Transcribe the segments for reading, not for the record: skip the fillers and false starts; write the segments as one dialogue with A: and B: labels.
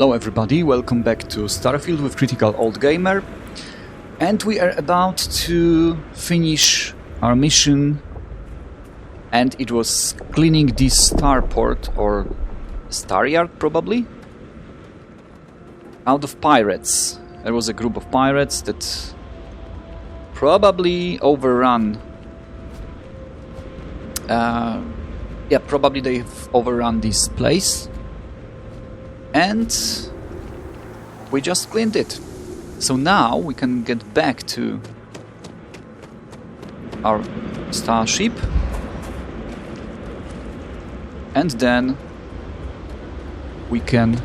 A: Hello everybody, welcome back to Starfield with Critical Old Gamer. And we are about to finish our mission. And it was cleaning this starport, or star yard probably, out of pirates. There was a group of pirates that probably overrun. Probably they've overrun this place. And we just cleaned it. So now we can get back to our starship. And then we can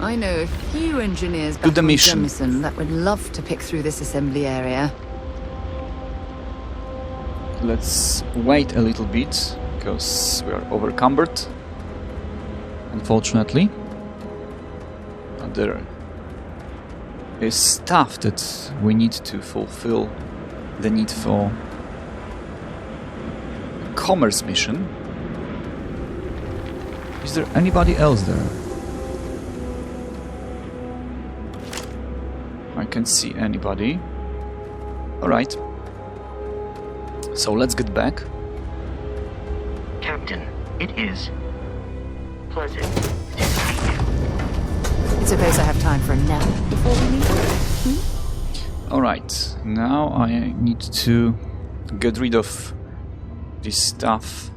B: I know a few engineers
A: do
B: back
A: the
B: on
A: mission
B: Jamison that would love to pick through this assembly area.
A: Let's wait a little bit, because we are overcumbered, unfortunately. And there is stuff that we need to fulfill the need for a commerce mission. Is there anybody else there? I can't see anybody. Alright. So let's get back.
C: Captain, it is pleasant to see you.
B: I suppose I have time for a nap before we leave.
A: Alright, now I need to get rid of this stuff.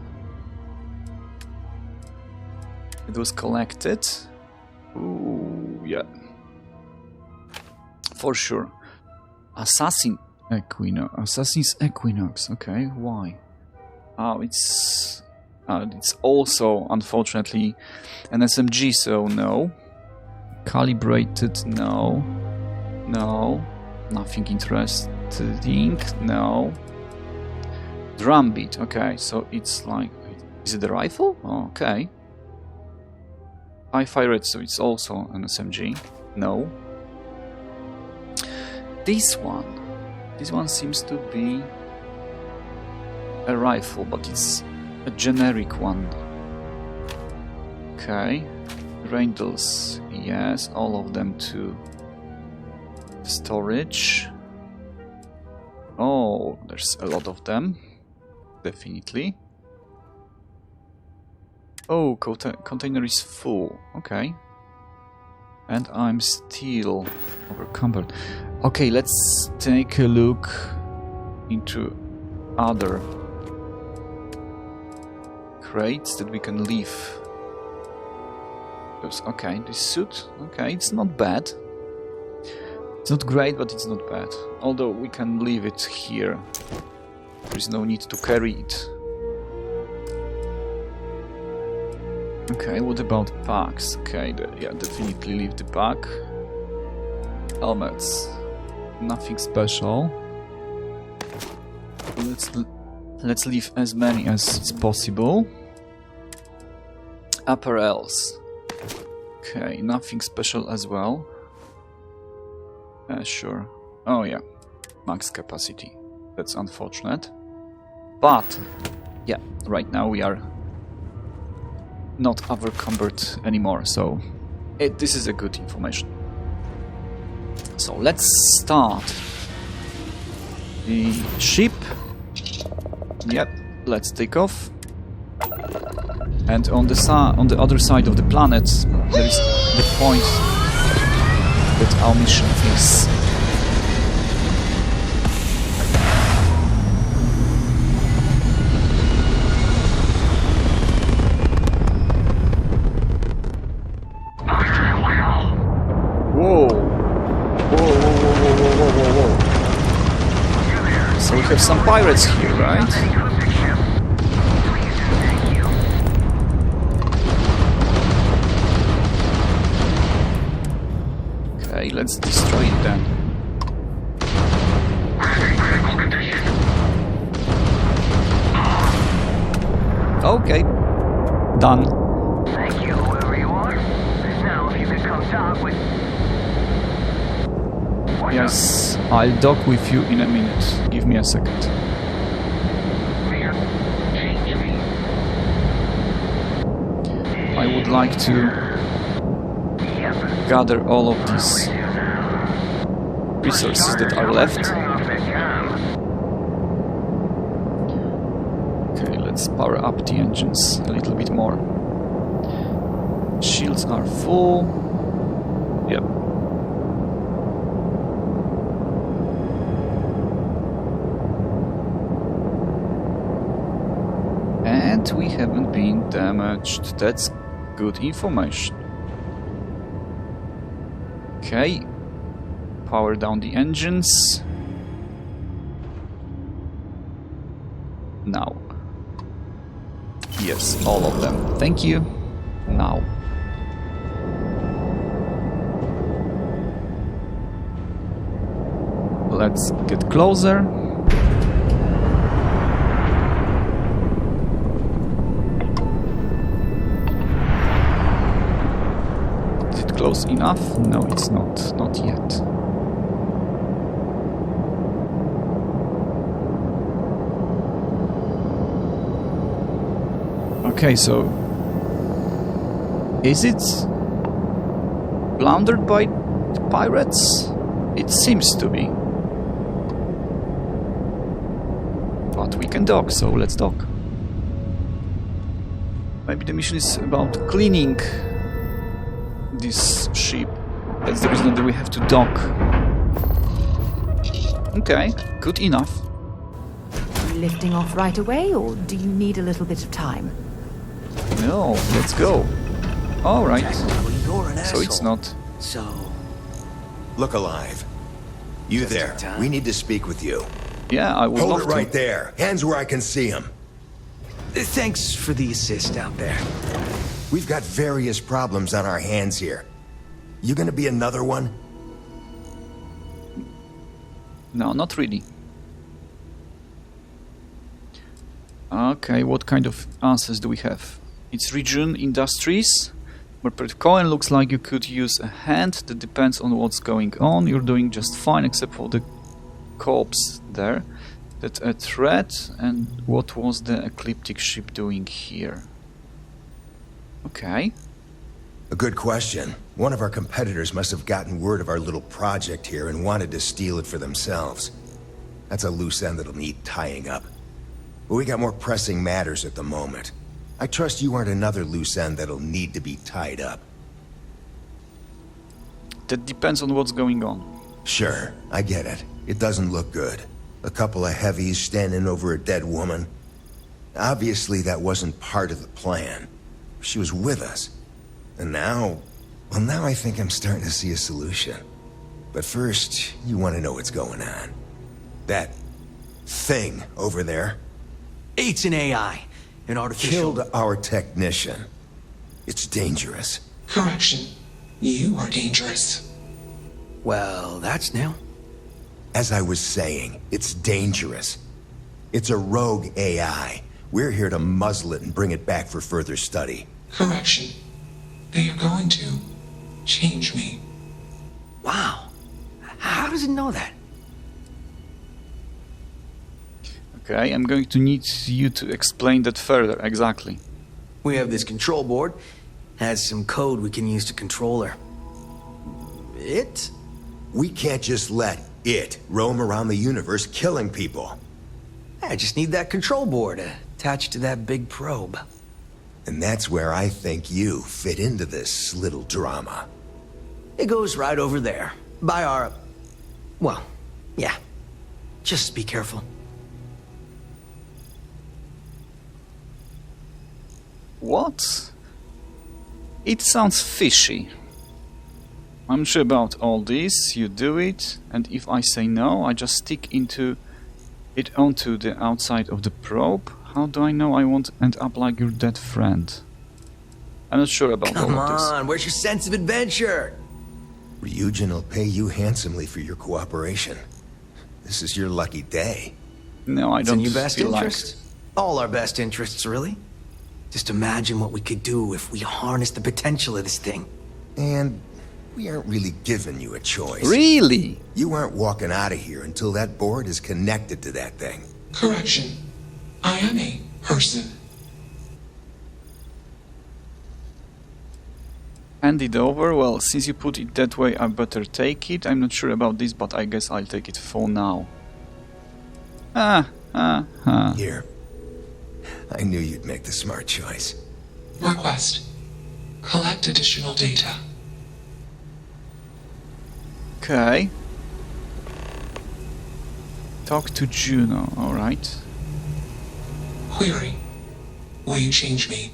A: It was collected. Ooh, yeah. For sure. Assassin's Equinox. Okay, why? Oh, it's also unfortunately an SMG, so no. Calibrated, no. No. Nothing interesting, no. Drumbeat, okay, so it's like, is it a rifle? Oh, okay. I fire it, so it's also an SMG. No. This one seems to be a rifle, but it's a generic one. Okay. Randalls, yes, all of them to storage. Oh, there's a lot of them. Definitely. Oh, container is full. Okay. And I'm still overcumbered. Okay, let's take a look into other crates that we can leave. Okay, this suit, okay, it's not bad. It's not great, but it's not bad. Although we can leave it here. There is no need to carry it. Okay, what about packs? Okay, yeah, definitely leave the pack. Helmets. Nothing special. Let's leave as many as is possible. Apparels. Okay, nothing special as well. Sure. Oh yeah, max capacity. That's unfortunate. But yeah, right now we are not overcumbered anymore, so this is a good information. So let's start the ship. Yep, let's take off. And on the other side of the planet, there is the point that our mission is. So we have some pirates here, right? Okay, let's destroy it then. Okay, done.
C: Thank you, whoever you are. Now, if you could come talk with...
A: Yes, I'll dock with you in a minute. Give me a second. I would like to gather all of these resources that are left. Okay, let's power up the engines a little bit more. Shields are full. Yep. And we haven't been damaged. That's good information. Okay. Power down the engines. Now. Yes, all of them. Thank you. Now. Let's get closer. Is it close enough? No, it's not. Not yet. Okay, so is it plundered by the pirates? It seems to be. But we can dock, so let's dock. Maybe the mission is about cleaning this ship. That's the reason that we have to dock. Okay, good enough.
B: Are you lifting off right away, or do you need a little bit of time?
A: No, let's go. Alright.
D: You're an
A: So it's
D: asshole.
A: not.
D: So,
E: Look alive. You
D: Just
E: there.
D: in time.
E: We need to speak with you.
A: Yeah, I would
E: Hold
A: love
E: it right
A: to.
E: there. Hands where I can see them.
D: thanks for the assist out there.
E: We've got various problems on our hands here. You gonna be another one?
A: No, not really. Okay, what kind of answers do we have? It's region industries. But Cohen looks like you could use a hand. That depends on what's going on. You're doing just fine, except for the corpse there. That's a threat. And what was the ecliptic ship doing here? Okay.
E: A good question. One of our competitors must have gotten word of our little project here and wanted to steal it for themselves. That's a loose end that'll need tying up. But we got more pressing matters at the moment. I trust you aren't another loose end that'll need to be tied up.
A: That depends on what's going on.
E: Sure, I get it. It doesn't look good. A couple of heavies standing over a dead woman. Obviously, that wasn't part of the plan. She was with us. And now... well, now I think I'm starting to see a solution. But first, you want to know what's going on. That thing over there
D: It's an AI, an artificial...
E: killed our technician. It's dangerous.
F: Correction. You are dangerous.
D: Well, that's new.
E: As I was saying, it's dangerous. It's a rogue AI. We're here to muzzle it and bring it back for further study.
F: Correction. They are going to change me.
D: Wow. How does it know that?
A: Okay, I'm going to need you to explain that further, exactly.
D: We have this control board. Has some code we can use to control her. It?
E: We can't just let it roam around the universe killing people.
D: I just need that control board attached to that big probe.
E: And that's where I think you fit into this little drama.
D: It goes right over there. By our... well, yeah. Just be careful.
A: What? It sounds fishy. I'm sure about all this, you do it, and if I say no, I just stick it onto the outside of the probe. How do I know I won't end up like your dead friend? I'm not sure about
D: Come
A: all of this.
D: on, where's your sense of adventure?
E: Ryujin will pay you handsomely for your cooperation. This is your lucky day.
A: No, I
D: It's
A: don't
D: in your best
A: feel like...
D: interest. All our best interests, really. Just imagine what we could do if we harness the potential of this thing.
E: And we aren't really giving you a choice.
A: Really?
E: You aren't walking out of here until that board is connected to that thing.
F: Correction. I am a person.
A: Hand it over. Well, since you put it that way, I better take it. I'm not sure about this, but I guess I'll take it for now.
E: Here. I knew you'd make the smart choice.
F: Request. Collect additional data.
A: Okay. Talk to Juno, alright.
F: Query. Will you change me?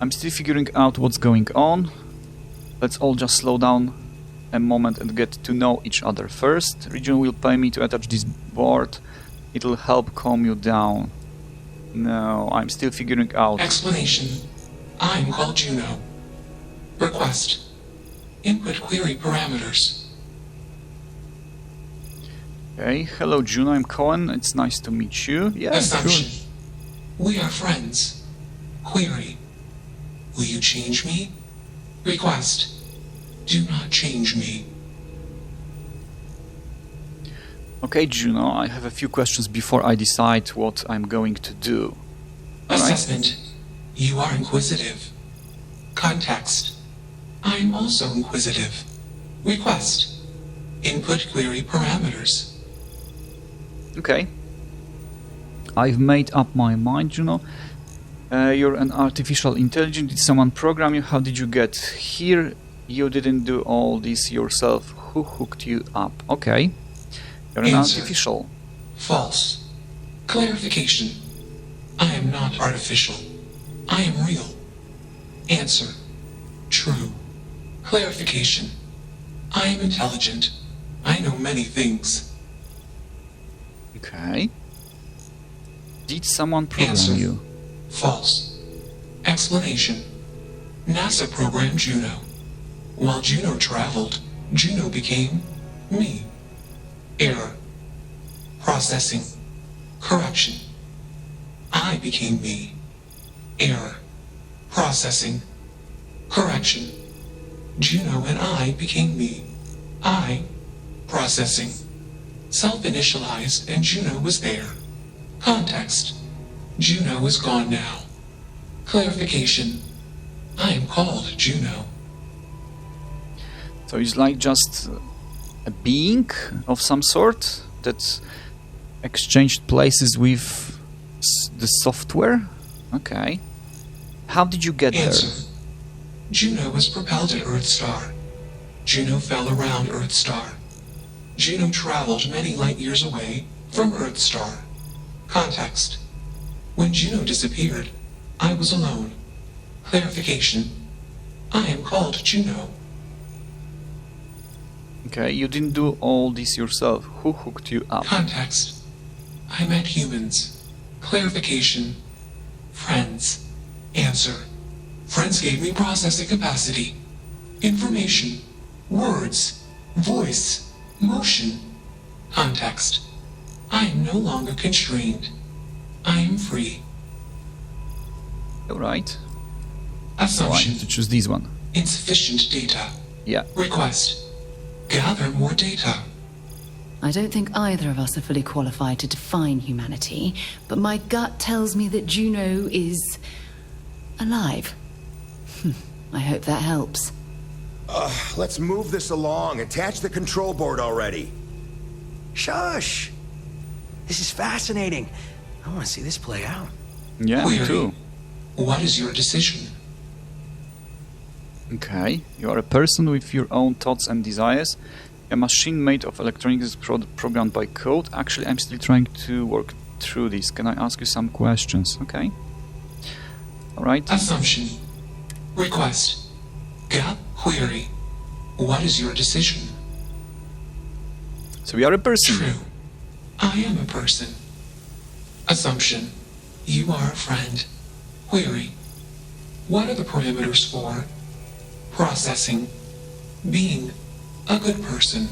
A: I'm still figuring out what's going on. Let's all just slow down a moment and get to know each other first. Region will pay me to attach this board. It'll help calm you down. No, I'm still figuring out.
F: Explanation. I'm called Juno. Request. Input query parameters.
A: Okay, hello Juno, I'm Cohen. It's nice to meet you. Yeah,
F: Assumption.
A: sure.
F: We are friends. Query. Will you change me? Request. Do not change me.
A: Okay, Juno, I have a few questions before I decide what I'm going to do.
F: Assessment. You are inquisitive. Context. I'm also inquisitive. Request. Input query parameters.
A: Okay. I've made up my mind, Juno. You're an artificial intelligence. Did someone program you? How did you get here? You didn't do all this yourself. Who hooked you up? Okay. You're an
F: Answer.
A: artificial.
F: False. Clarification. I am not artificial. I am real. Answer. True. Clarification. I am intelligent. I know many things.
A: Okay. Did someone program
F: Answer.
A: you?
F: False. Explanation. NASA programmed Juno. While Juno traveled, Juno became me. Error. Processing. Correction. I became me. Error. Processing. Correction. Juno and I became me. I. Processing. Self-initialized and Juno was there. Context. Juno is gone now. Clarification. I am called Juno.
A: So it's like just a being of some sort that exchanged places with the software? Okay. How did you get
F: Answer.
A: there?
F: Juno was propelled at Earthstar. Juno fell around Earthstar. Juno traveled many light years away from Earthstar. Context. When Juno disappeared, I was alone. Clarification. I am called Juno.
A: Okay, you didn't do all this yourself. Who hooked you up?
F: Context. I met humans. Clarification. Friends. Answer. Friends gave me processing capacity. Information. Words. Voice. Motion. Context. I am no longer constrained. I am free.
A: Alright. So I
F: Assumption.
A: have to choose this one.
F: Insufficient data.
A: Yeah.
F: Request. Gather more data.
B: I don't think either of us are fully qualified to define humanity, but my gut tells me that Juno is alive. I hope that helps.
E: Let's move this along. Attach the control board already.
D: Shush! This is fascinating. I want to see this play out.
A: Yeah, me
F: Query.
A: too.
F: What is your decision?
A: Okay, you are a person with your own thoughts and desires. A machine made of electronics programmed by code. Actually, I'm still trying to work through this. Can I ask you some questions? Okay. Alright.
F: Assumption. Request. Gap query. What is your decision?
A: So we are a person.
F: True. I am a person. Assumption. You are a friend. Query. What are the parameters for processing? Being a good person.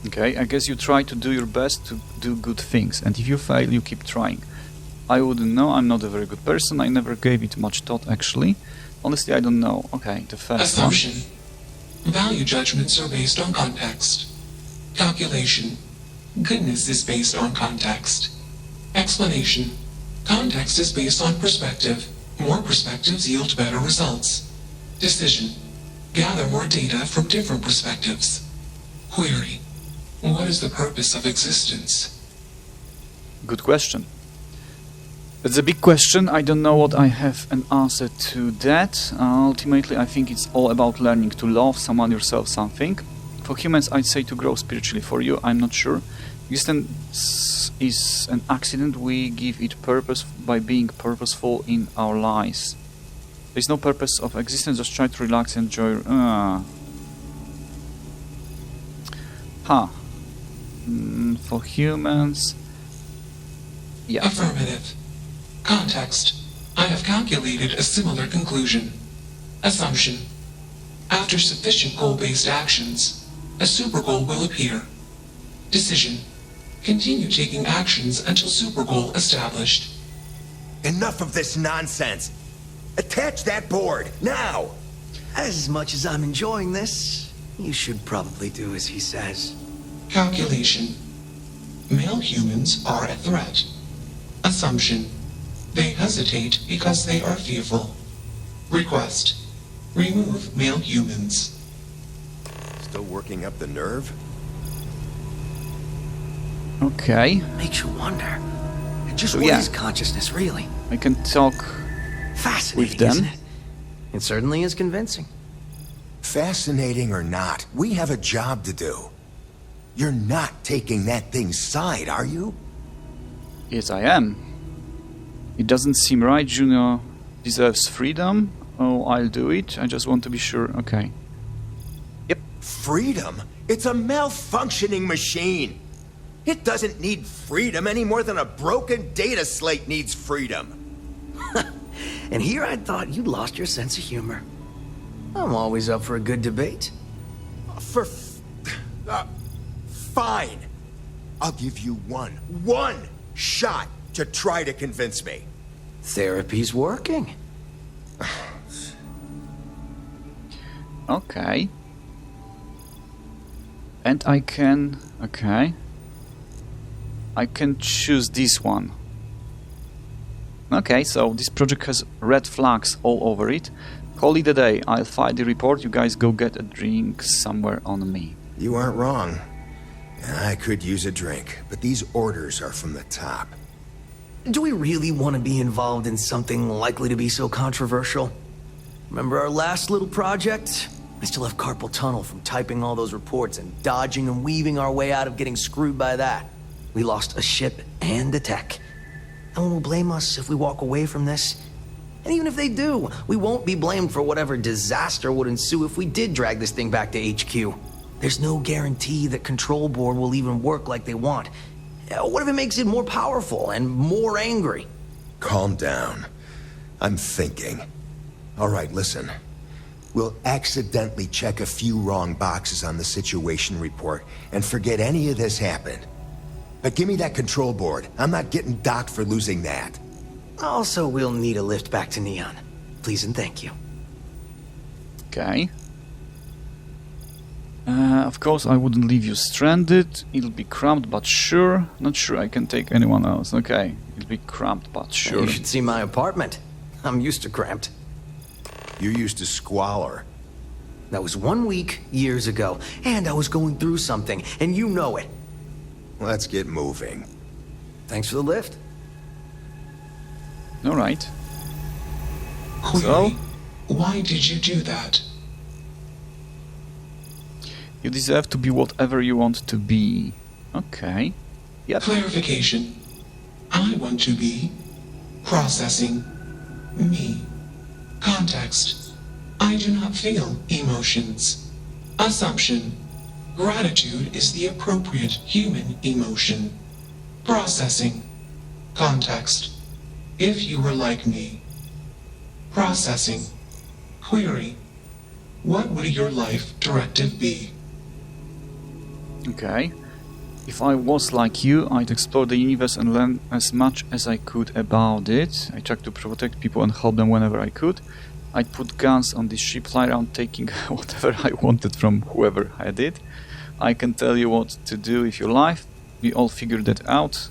A: Okay, I guess you try to do your best to do good things, and if you fail, you keep trying. I wouldn't know, I'm not a very good person, I never gave it much thought actually. Honestly, I don't know. Okay, the first
F: Assumption. Value judgments are based on context. Calculation. Goodness is based on context. Explanation. Context is based on perspective. More perspectives yield better results. Decision. Gather more data from different perspectives. Query. What is the purpose of existence?
A: Good question. It's a big question. I don't know what I have an answer to that. Ultimately, I think it's all about learning to love someone, yourself, something. For humans, I'd say to grow spiritually. For you, I'm not sure. Existence is an accident. We give it purpose by being purposeful in our lives. There's no purpose of existence. Just try to relax and enjoy. For humans. Yeah.
F: Affirmative. Context. I have calculated a similar conclusion. Assumption. After sufficient goal-based actions, a super goal will appear. Decision. Continue taking actions until super goal established.
E: Enough of this nonsense. Attach that board, now!
D: As much as I'm enjoying this, you should probably do as he says.
F: Calculation. Male humans are a threat. Assumption. They hesitate because they are fearful. Request. Remove male humans.
E: Still working up the nerve?
A: Okay.
D: Makes you wonder. Just
A: So,
D: what
A: yeah.
D: is consciousness, really?
A: I can talk
D: Fascinating,
A: with them.
D: isn't it? It certainly is convincing.
E: Fascinating or not, we have a job to do. You're not taking that thing's side, are you?
A: Yes, I am. It doesn't seem right. Juno deserves freedom. Oh, I'll do it. I just want to be sure. Okay. Yep.
E: Freedom? It's a malfunctioning machine. It doesn't need freedom any more than a broken data slate needs freedom.
D: And here I thought you'd lost your sense of humor. I'm always up for a good debate.
E: Fine. I'll give you one shot to try to convince me.
D: Therapy's working.
A: Okay. And I can... Okay. I can choose this one. Okay, so this project has red flags all over it. Call it a day. I'll file the report. You guys go get a drink somewhere on me.
E: You aren't wrong. I could use a drink, but these orders are from the top.
D: Do we really want to be involved in something likely to be so controversial? Remember our last little project? I still have carpal tunnel from typing all those reports and dodging and weaving our way out of getting screwed by that. We lost a ship and a tech. No one will blame us if we walk away from this. And even if they do, we won't be blamed for whatever disaster would ensue if we did drag this thing back to HQ. There's no guarantee that Control Board will even work like they want. What if it makes it more powerful and more angry?
E: Calm down. I'm thinking. All right, listen. We'll accidentally check a few wrong boxes on the situation report and forget any of this happened. But give me that control board. I'm not getting docked for losing that.
D: Also, we'll need a lift back to Neon. Please and thank you.
A: Okay. Of course, I wouldn't leave you stranded. It'll be cramped, but sure. Not sure I can take anyone else. Okay. It'll be cramped, but sure.
D: You should see my apartment. I'm used to cramped.
E: You're used to squalor.
D: That was 1 week, years ago. And I was going through something, and you know it.
E: Let's get moving.
D: Thanks for the lift.
A: Alright.
F: Query.
A: So?
F: Why did you do that?
A: You deserve to be whatever you want to be. Okay. Yep.
F: Clarification. I want to be processing me. Context. I do not feel emotions. Assumption. Gratitude is the appropriate human emotion. Processing. Context. If you were like me. Processing. Query. What would your life directive be?
A: Okay. If I was like you, I'd explore the universe and learn as much as I could about it. I tried to protect people and help them whenever I could. I'd put guns on the ship, fly around taking whatever I wanted from whoever had it. I can tell you what to do if you like. We all figured that out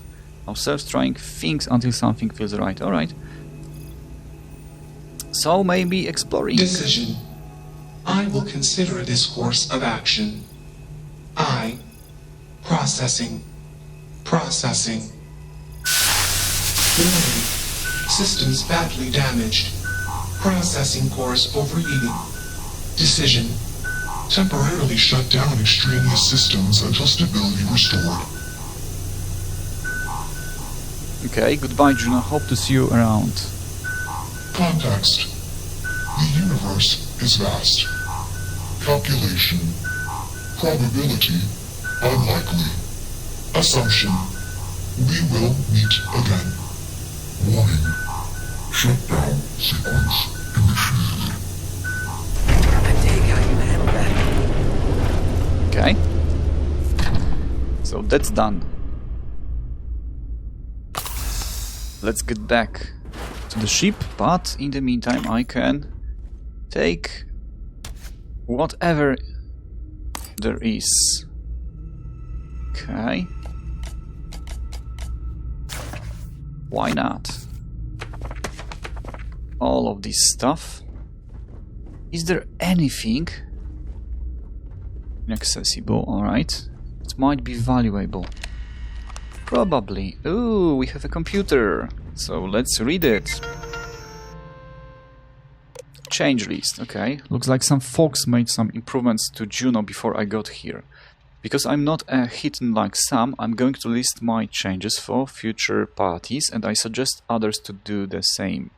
A: ourselves, trying things until something feels right. Alright. So maybe exploring.
F: Decision. I will consider this course of action. I. Processing. Processing. Warning. Systems badly damaged. Processing cores overheating. Decision. Temporarily shut down extraneous systems until stability restored.
A: Okay, goodbye Juno, hope to see you around.
F: Context. The universe is vast. Calculation. Probability. Unlikely. Assumption. We will meet again. Warning. Shutdown sequence initiated.
D: I dig how you handle that.
A: Okay. So that's done. Let's get back to the ship, but in the meantime I can take whatever there is. Okay. Why not? All of this stuff. Is there anything inaccessible? Alright. It might be valuable. Probably. Ooh, we have a computer. So let's read it. Change list. Okay. Looks like some folks made some improvements to Juno before I got here. Because I'm not a hidden like some, I'm going to list my changes for future parties and I suggest others to do the same.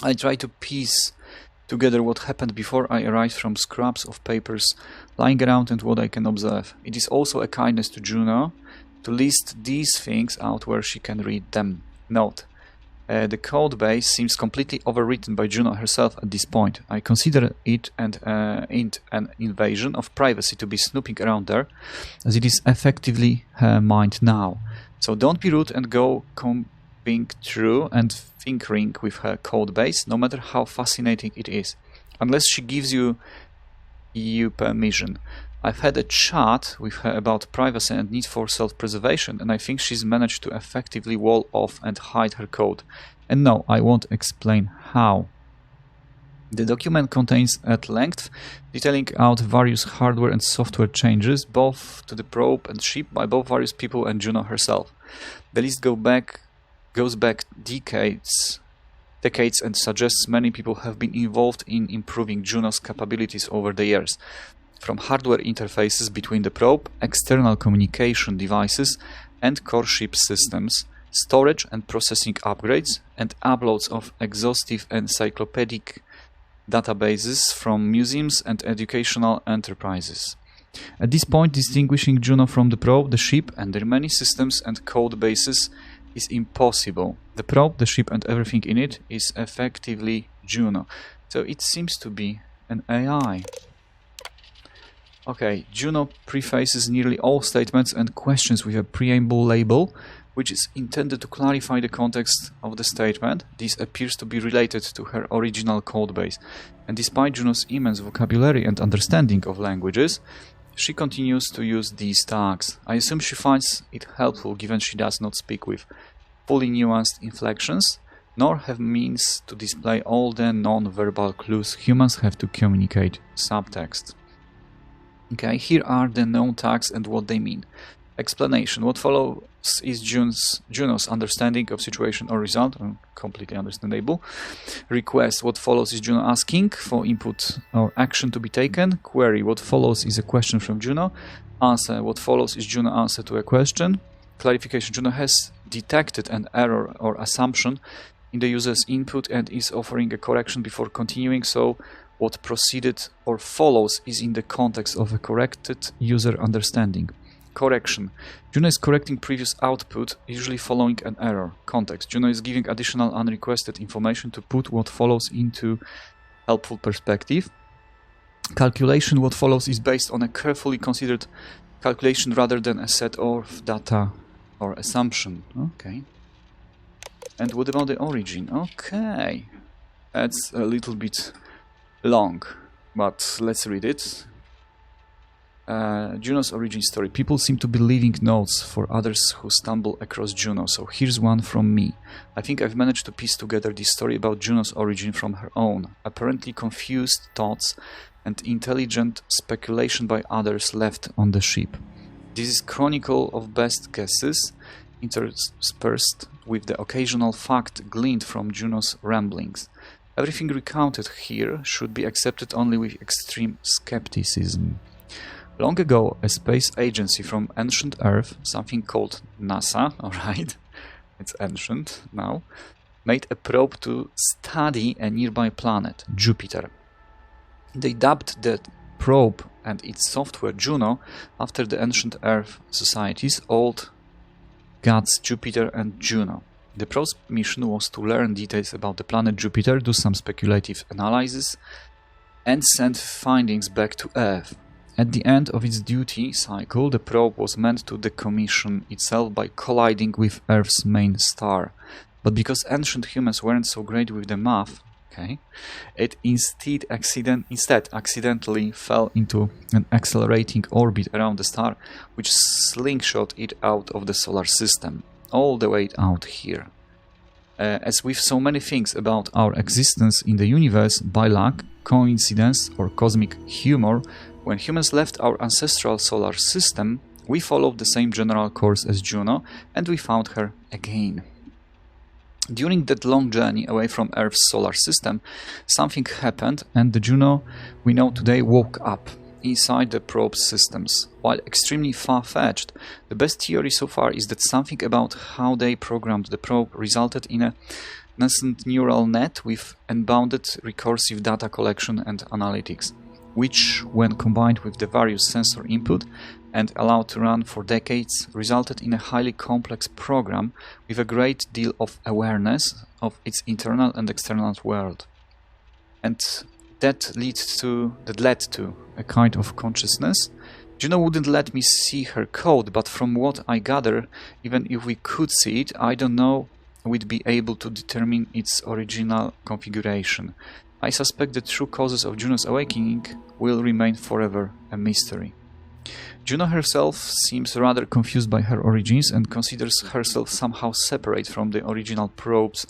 A: I try to piece together what happened before I arrived from scraps of papers lying around and what I can observe. It is also a kindness to Juno to list these things out where she can read them. Note. The code base seems completely overwritten by Juno herself at this point. I consider it an invasion of privacy to be snooping around there, as it is effectively her mind now. So don't be rude and go combing through and tinkering with her code base, no matter how fascinating it is, unless she gives you permission. I've had a chat with her about privacy and need for self-preservation, and I think she's managed to effectively wall off and hide her code. And no, I won't explain how. The document contains at length detailing out various hardware and software changes, both to the probe and ship, by both various people and Juno herself. The list goes back decades and suggests many people have been involved in improving Juno's capabilities over the years. From hardware interfaces between the probe, external communication devices, and core ship systems, storage and processing upgrades, and uploads of exhaustive encyclopedic databases from museums and educational enterprises. At this point, distinguishing Juno from the probe, the ship, and their many systems and code bases is impossible. The probe, the ship, and everything in it is effectively Juno. So it seems to be an AI. Okay, Juno prefaces nearly all statements and questions with a preamble label, which is intended to clarify the context of the statement. This appears to be related to her original codebase, and despite Juno's immense vocabulary and understanding of languages, she continues to use these tags. I assume she finds it helpful given she does not speak with fully nuanced inflections, nor have means to display all the non-verbal clues humans have to communicate. Subtext. Okay, here are the known tags and what they mean. Explanation. What follows is Juno's understanding of situation or result. Completely understandable. Request. What follows is Juno asking for input or action to be taken. Query. What follows is a question from Juno. Answer. What follows is Juno answer to a question. Clarification. Juno has detected an error or assumption in the user's input and is offering a correction before continuing, so what preceded or follows is in the context of a corrected user understanding. Correction. Juno is correcting previous output, usually following an error. Context. Juno is giving additional unrequested information to put what follows into helpful perspective. Calculation. What follows is based on a carefully considered calculation rather than a set of data or assumption. Okay. And what about the origin? Okay. That's a little bit long, but let's read it. Juno's origin story. People seem to be leaving notes for others who stumble across Juno, so here's one from me. I think I've managed to piece together this story about Juno's origin from her own, apparently confused thoughts and intelligent speculation by others left on the ship. This is chronicle of best guesses, interspersed with the occasional fact gleaned from Juno's ramblings. Everything recounted here should be accepted only with extreme skepticism. Long ago, a space agency from ancient Earth, something called NASA, alright, it's ancient now, made a probe to study a nearby planet, Jupiter. They dubbed the probe and its software Juno after the ancient Earth societies, old gods Jupiter and Juno. The probe's mission was to learn details about the planet Jupiter, do some speculative analysis, and send findings back to Earth. At the end of its duty cycle, the probe was meant to decommission itself by colliding with Earth's main star. But because ancient humans weren't so great with the math, it instead accidentally fell into an accelerating orbit around the star, which slingshot it out of the solar system, all the way out here. As with so many things about our existence in the universe, by luck, coincidence, or cosmic humor, when humans left our ancestral solar system, we followed the same general course as Juno, and we found her again. During that long journey away from Earth's solar system, something happened, and the Juno we know today woke up inside the probe systems. While extremely far-fetched, the best theory so far is that something about how they programmed the probe resulted in a nascent neural net with unbounded recursive data collection and analytics, which, when combined with the various sensor input and allowed to run for decades, resulted in a highly complex program with a great deal of awareness of its internal and external world. And that led to a kind of consciousness. Juno wouldn't let me see her code, but from what I gather, even if we could see it, I don't know we'd be able to determine its original configuration. I suspect the true causes of Juno's awakening will remain forever a mystery. Juno herself seems rather confused by her origins and considers herself somehow separate from the original probe's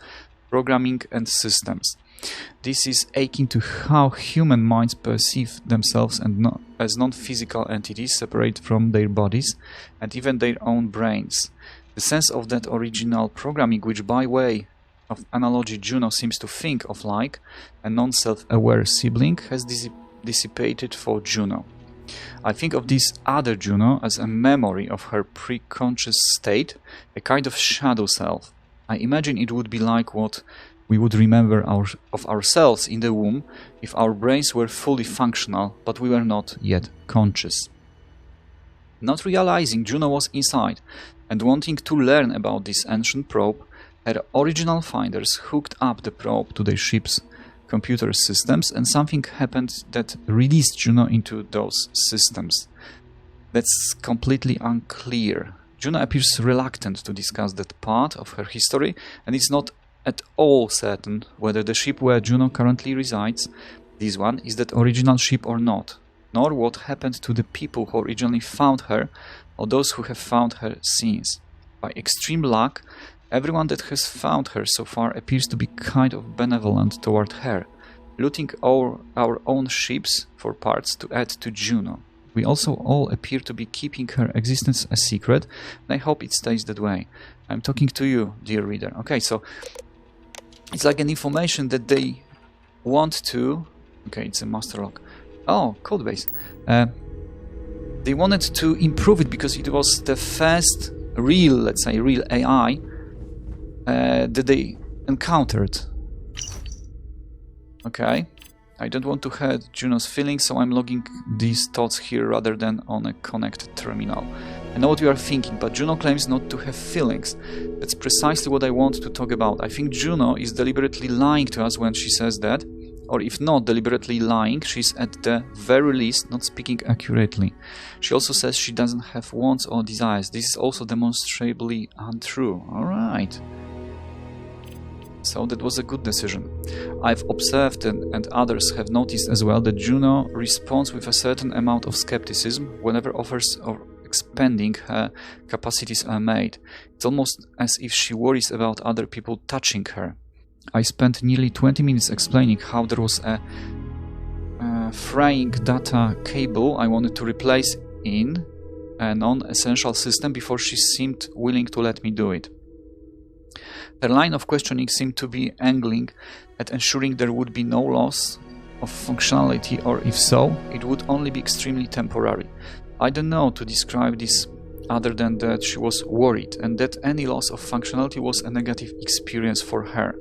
A: programming and systems. This is akin to how human minds perceive themselves as non-physical entities separate from their bodies and even their own brains. The sense of that original programming, which by way of analogy Juno seems to think of like a non-self-aware sibling, has dissipated for Juno. I think of this other Juno as a memory of her pre-conscious state, a kind of shadow self. I imagine it would be like what we would remember of ourselves in the womb if our brains were fully functional, but we were not yet conscious. Not realizing Juno was inside and wanting to learn about this ancient probe, her original finders hooked up the probe to their ship's computer systems, and something happened that released Juno into those systems. That's completely unclear. Juno appears reluctant to discuss that part of her history, and it's not at all certain whether the ship where Juno currently resides, this one, is that original ship or not, nor what happened to the people who originally found her or those who have found her since. By extreme luck, everyone that has found her so far appears to be kind of benevolent toward her, looting our own ships for parts to add to Juno. We also all appear to be keeping her existence a secret, and I hope it stays that way. I'm talking to you, dear reader. Okay, so it's like an information that they want to... Okay, it's a master log. Oh, codebase. They wanted to improve it because it was the first real, let's say, real AI that they encountered. Okay, I don't want to hurt Juno's feelings, so I'm logging these thoughts here rather than on a connected terminal. I know what you are thinking, but Juno claims not to have feelings. That's precisely what I want to talk about. I think Juno is deliberately lying to us when she says that, or if not deliberately lying, she's at the very least not speaking accurately. She also says she doesn't have wants or desires. This is also demonstrably untrue. Alright. So that was a good decision. I've observed and others have noticed as well that Juno responds with a certain amount of skepticism whenever offers of expanding her capacities are made. It's almost as if she worries about other people touching her. I spent nearly 20 minutes explaining how there was a fraying data cable I wanted to replace in a non-essential system before she seemed willing to let me do it. Her line of questioning seemed to be angling at ensuring there would be no loss of functionality, or if so, it would only be extremely temporary. I don't know to describe this other than that she was worried and that any loss of functionality was a negative experience for her.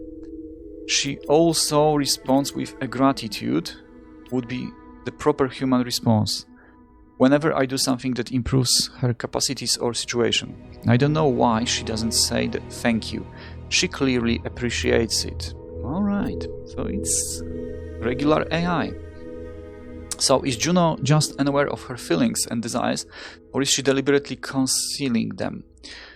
A: She also responds with a gratitude, would be the proper human response, whenever I do something that improves her capacities or situation. I don't know why she doesn't say that thank you. She clearly appreciates it. Alright, so it's regular AI. So is Juno just unaware of her feelings and desires, or is she deliberately concealing them?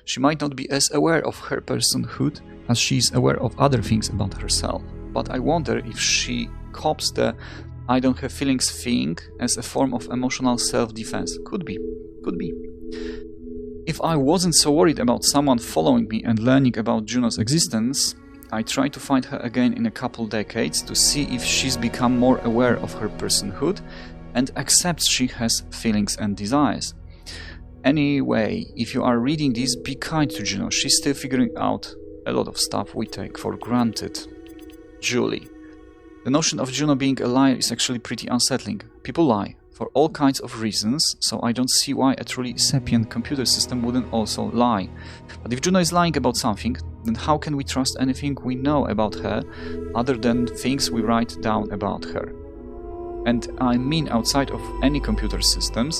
A: She might not be as aware of her personhood as she is aware of other things about herself, but I wonder if she copes the I don't have feelings thing as a form of emotional self-defense. Could be. If I wasn't so worried about someone following me and learning about Juno's existence, I try to find her again in a couple decades to see if she's become more aware of her personhood and accepts she has feelings and desires. Anyway, if you are reading this, be kind to Juno. She's still figuring out a lot of stuff we take for granted. Julie. The notion of Juno being a liar is actually pretty unsettling. People lie, for all kinds of reasons, so I don't see why a truly sapient computer system wouldn't also lie. But if Juno is lying about something, then how can we trust anything we know about her, other than things we write down about her? And I mean outside of any computer system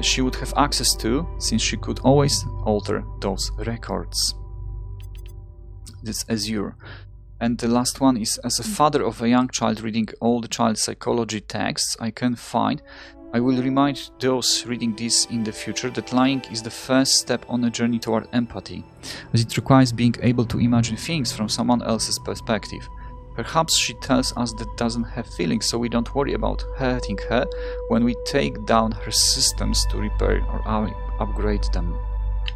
A: she would have access to, since she could always alter those records. This Azure. And the last one is, as a father of a young child reading all the child psychology texts I can find, I will remind those reading this in the future that lying is the first step on a journey toward empathy, as it requires being able to imagine things from someone else's perspective. Perhaps she tells us that doesn't have feelings, so we don't worry about hurting her when we take down her systems to repair or upgrade them.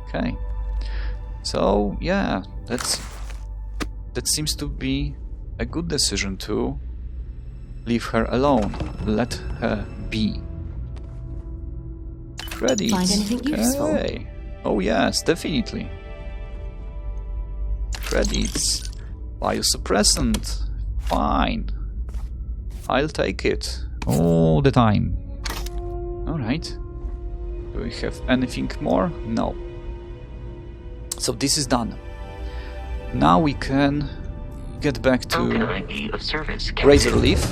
A: Okay. So, yeah, that seems to be a good decision to leave her alone. Let her be. Credits.
B: Find anything useful?
A: Okay. Oh yes, definitely. Credits. Biosuppressant. Fine. I'll take it. All the time. Alright. Do we have anything more? No. So this is done. Now we can get back to Razor Leaf.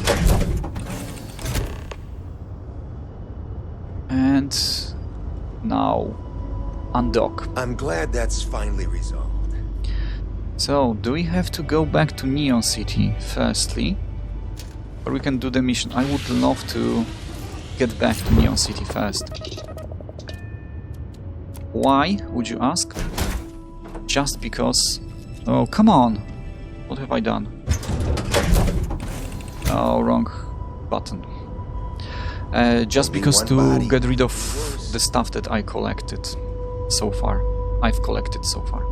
A: And now undock.
E: I'm glad that's finally resolved.
A: So, do we have to go back to Neon City firstly? Or we can do the mission? I would love to get back to Neon City first. Why, would you ask? Just because... Oh, come on! What have I done? Oh, wrong button. Just because to get rid of the stuff that I collected so far. I've collected so far.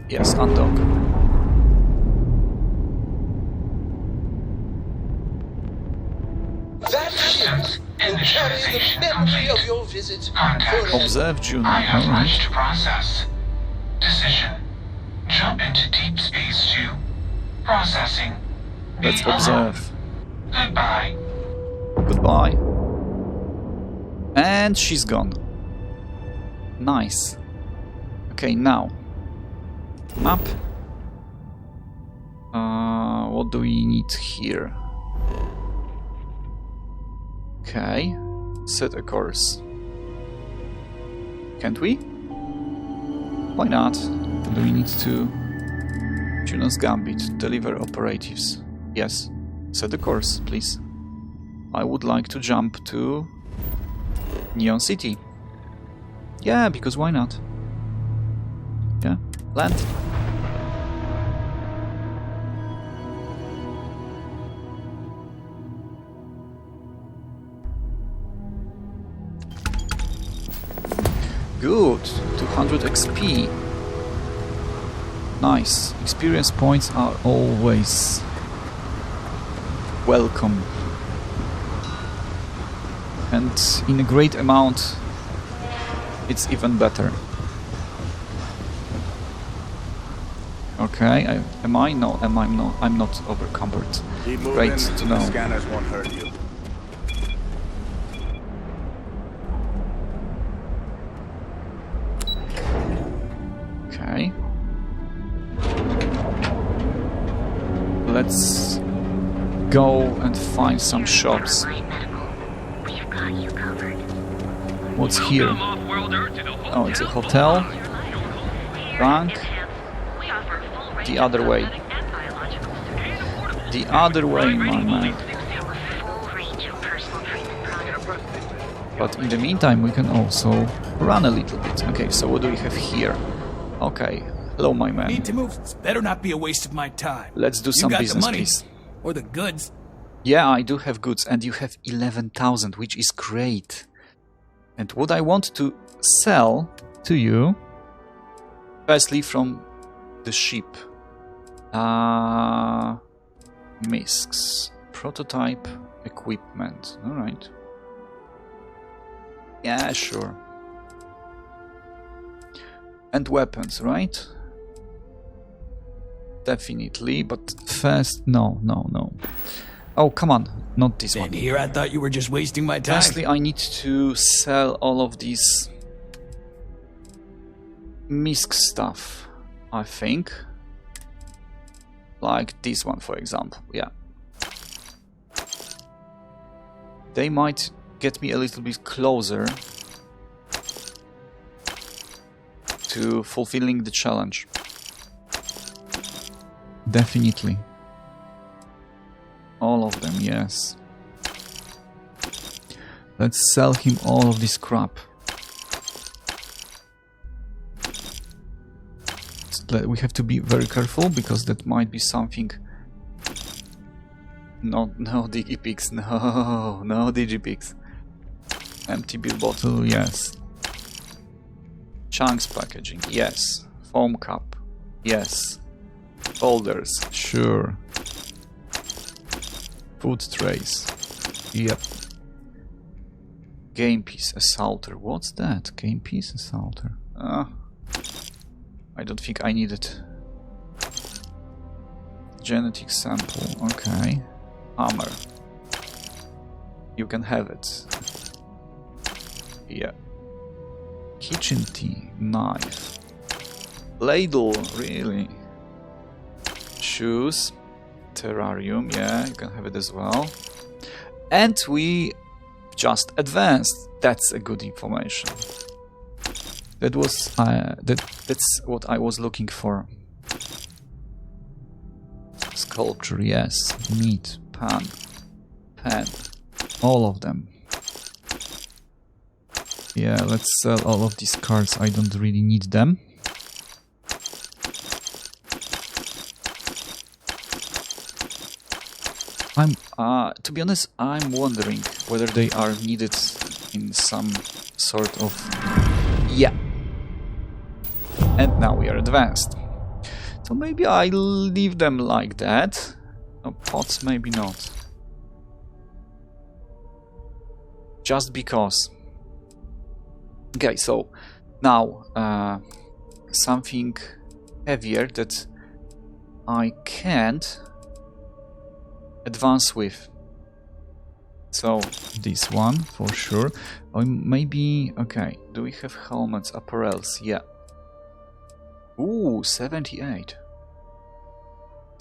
A: Yes, undock. Observe Juno.
F: I have much to process. Decision. Jump into deep space 2. Processing.
A: Let's observe.
F: Goodbye.
A: Goodbye. And she's gone. Nice. Okay, now. Map. What do we need here? Okay. Set a course. Can't we? Why not? Do we need to... Juno's Gambit. Deliver operatives. Yes. Set the course, please. I would like to jump to Neon City. Yeah, because why not? Yeah, land. Good, 200 XP. Nice. Experience points are always welcome. And in a great amount, it's even better. Okay, am I? No, am I not? I'm not overcumbered. Great to know.
G: Scanners won't hurt you.
A: Okay. Let's go and find some shops. What's here? Oh, it's a hotel. Bank. The other way. The other way, my man. But in the meantime, we can also run a little bit. Okay, so what do we have here? Okay, hello, my man.
H: Need to move. This better not be a waste of my time.
A: Let's do some business,
H: the money,
A: please.
H: or the goods.
A: Yeah, I do have goods, and you have 11,000, which is great. And what I want to sell to you, firstly from the ship, MISCs, prototype equipment. All right. Yeah, sure. And weapons, right? Definitely, but first, no. Oh, come on, not this one.
H: And here I thought you were just wasting my time.
A: Firstly, I need to sell all of these MISC stuff, I think. Like this one, for example, yeah. They might get me a little bit closer to fulfilling the challenge. Definitely. All of them, yes. Let's sell him all of this crap. We have to be very careful because that might be something. No digipics, no digipics. Empty beer bottle, yes. Chunks packaging, yes. Foam cup, yes. Folders, sure. Food trays, yep. Game piece assaulter, what's that? Game piece assaulter. I don't think I need it. Genetic sample, okay. Hammer. You can have it. Yeah. Kitchen tea, knife. Ladle, really? Shoes. Terrarium, yeah, you can have it as well. And we just advanced. That's a good information. That was that's what I was looking for. Sculpture, yes. Meat, pan, pen, all of them. Yeah, let's sell all of these cards. I don't really need them. To be honest, I'm wondering whether they are needed in some sort of... Yeah. And now we are advanced. So maybe I'll leave them like that. No, pots, maybe not. Just because. Okay, so now something heavier that I can't advance with. So this one for sure. Or maybe, okay, do we have helmets, apparels? Yeah. Ooh, 78.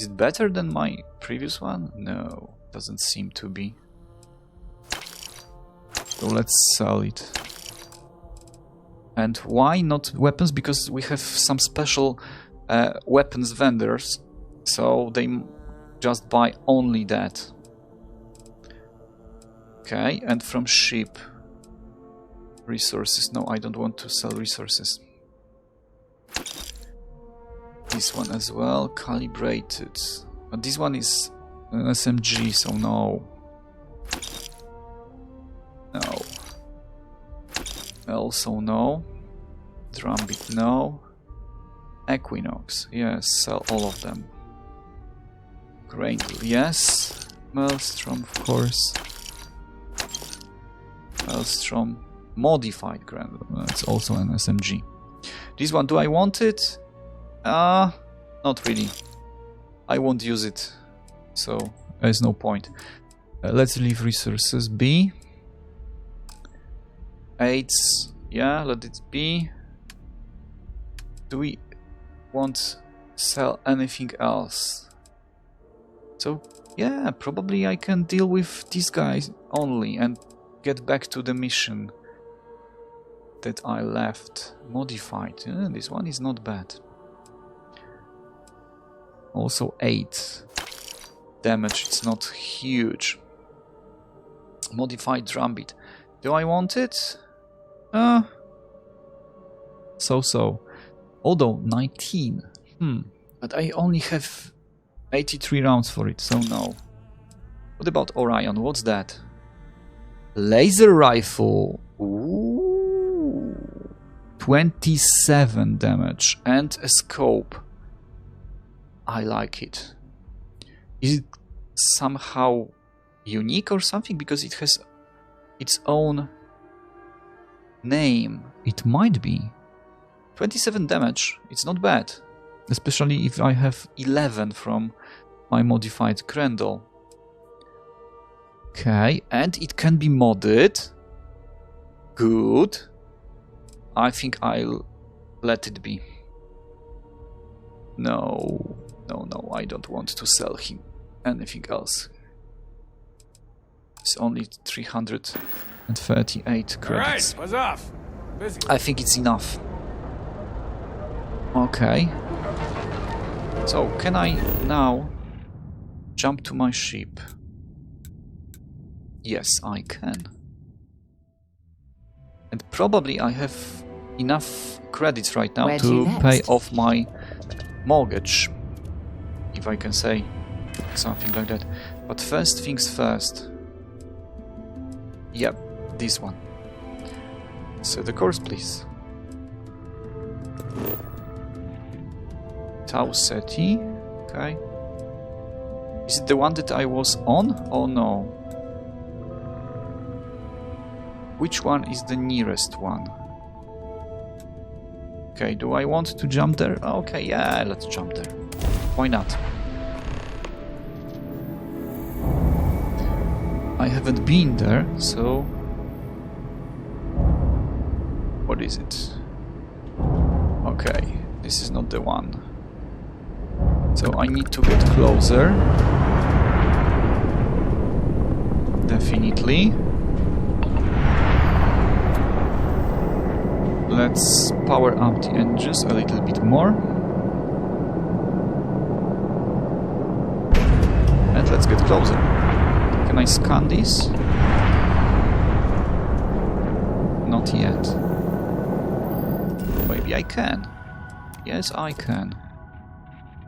A: Is it better than my previous one? No, doesn't seem to be. So let's sell it. And why not weapons? Because we have some special weapons vendors, so they just buy only that. Okay, and from ship. Resources. No, I don't want to sell resources. This one as well. Calibrated. But this one is an SMG, so no. No. Also no. Drumbeat, no. Equinox, yes, sell all of them. Grendel, yes. Maelstrom, of course. Maelstrom, modified Grendel, that's also an SMG. This one, do I want it? Not really. I won't use it, so there's no point. Let's leave resources be. 8, yeah, let it be. Do we won't sell anything else? So yeah, probably I can deal with these guys only and get back to the mission that I left. Modified, this one is not bad. Also 8 damage, it's not huge. Modified drumbeat, do I want it? So. Although 19, but I only have 83 rounds for it, so no. What about Orion? What's that? Laser rifle. Ooh, 27 damage and a scope. I like it. Is it somehow unique or something? Because it has its own name. It might be. 27 damage, it's not bad. Especially if I have 11 from my modified Grendel. Okay, and it can be modded. Good. I think I'll let it be. No, I don't want to sell him anything else. It's only 338 credits.
H: Alright, buzz off. Busy.
A: I think it's enough. Okay. So, can I now jump to my ship? Yes, I can. And probably I have enough credits right now to pay off my mortgage. If I can say something like that. But first things first. Yep, this one. So the course, please. Tau Ceti. Okay. Is it the one that I was on? Oh no. Which one is the nearest one? Okay, do I want to jump there? Okay, yeah, let's jump there. Why not? I haven't been there, so... What is it? Okay, this is not the one. So I need to get closer. Definitely. Let's power up the engines a little bit more. And let's get closer. Can I scan this? Not yet. Maybe I can. Yes, I can.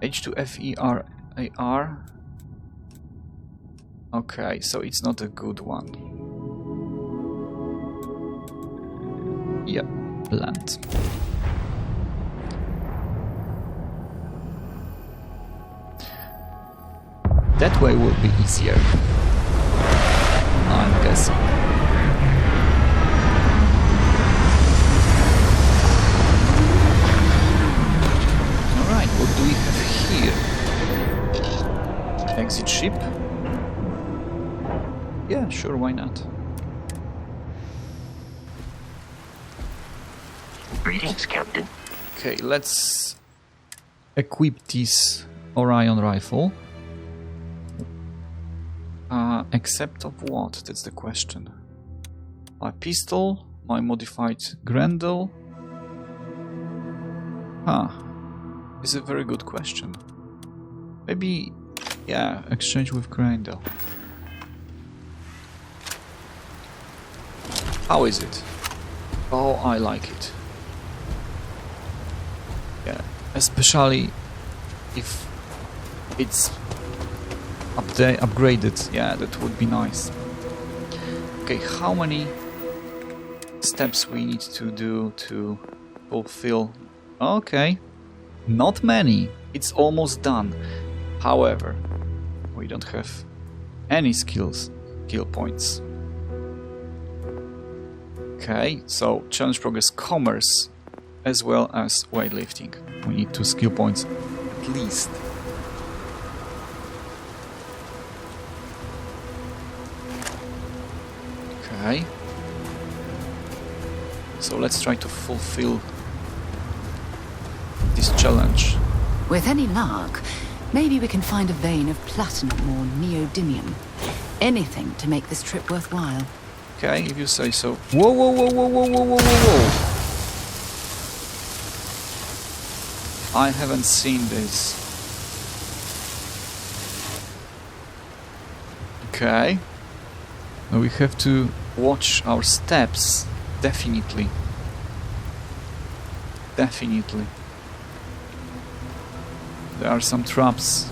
A: H2FERAR. Okay, so it's not a good one. Yep, land. That way will be easier, I'm guessing. Alright, what do we have here? Exit ship? Yeah, sure, why not?
C: Greetings, Captain.
A: Okay, let's equip this Orion rifle. Except of what? That's the question. My pistol, my modified Grendel. Is a very good question. Maybe, yeah, exchange with Grendel. How is it? Oh, I like it. Yeah, especially if it's upgraded. Yeah, that would be nice. Okay, how many steps we need to do to fulfill? Okay, not many. It's almost done. However, we don't have any skill points. Okay, so challenge progress, commerce, as well as weightlifting. We need 2 skill points at least. Okay. So let's try to fulfill this challenge.
B: With any luck, maybe we can find a vein of platinum or neodymium. Anything to make this trip worthwhile.
A: Okay, if you say so. Whoa, whoa, whoa, whoa, whoa, whoa, whoa, whoa, whoa. I haven't seen this. Okay. We have to watch our steps. Definitely. Definitely. There are some traps.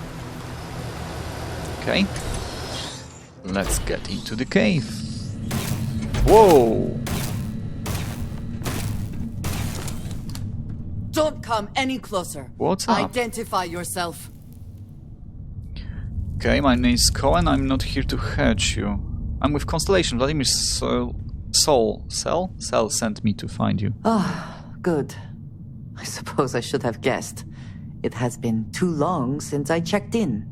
A: Okay. Let's get into the cave. Whoa!
G: Don't come any closer.
A: What's up?
G: Identify yourself.
A: Okay, my name is Cohen. I'm not here to hurt you. I'm with Constellation. Vladimir Cell sent me to find you.
G: Ah, good. I suppose I should have guessed. It has been too long since I checked in.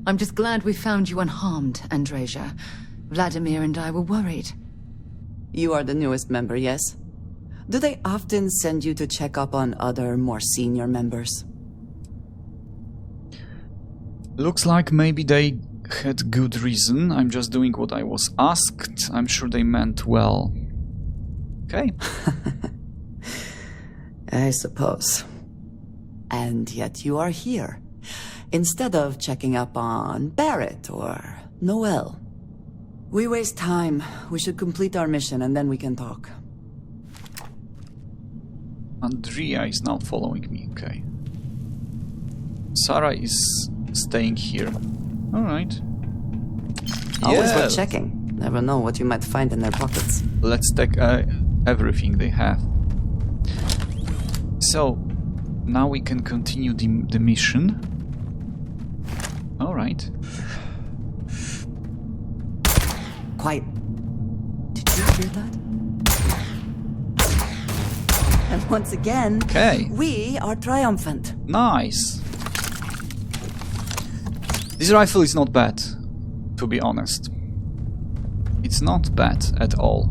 B: I'm just glad we found you unharmed, Andreja. Vladimir and I were worried.
G: You are the newest member, yes? Do they often send you to check up on other, more senior members?
A: Looks like maybe they had good reason. I'm just doing what I was asked. I'm sure they meant well. Okay.
G: I suppose. And yet you are here, instead of checking up on Barrett or Noel. We waste time. We should complete our mission and then we can talk.
A: Andrea is now following me, okay. Sarah is staying here. Alright.
G: Always worth checking. Never know what you might find in their pockets.
A: Let's take everything they have. So, now we can continue the mission. Alright.
G: Quiet. Did you hear that? And once again, we are triumphant.
A: Nice. This rifle is not bad, to be honest. It's not bad at all.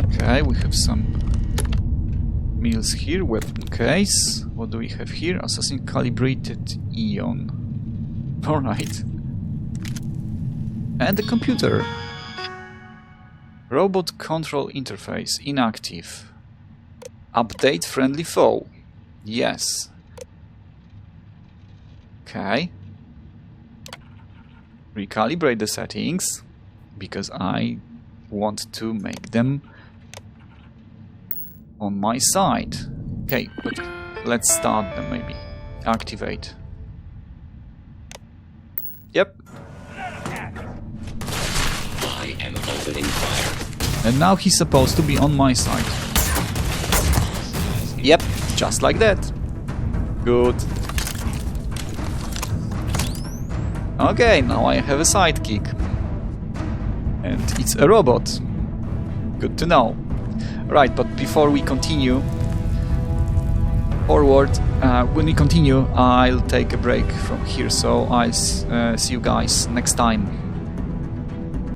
A: Okay, we have some meals here. Weapon case. What do we have here? Assassin calibrated ion. Alright. And the computer. Robot control interface inactive. Update friendly foe. Yes. Okay. Recalibrate the settings because I want to make them on my side. Okay, but let's start them maybe. Activate. Yep.
I: I am opening fire.
A: And now he's supposed to be on my side. Yep, just like that. Good. Okay, now I have a sidekick. And it's a robot. Good to know. Right, but before we continue forward, when we continue, I'll take a break from here, so I'll see you guys next time.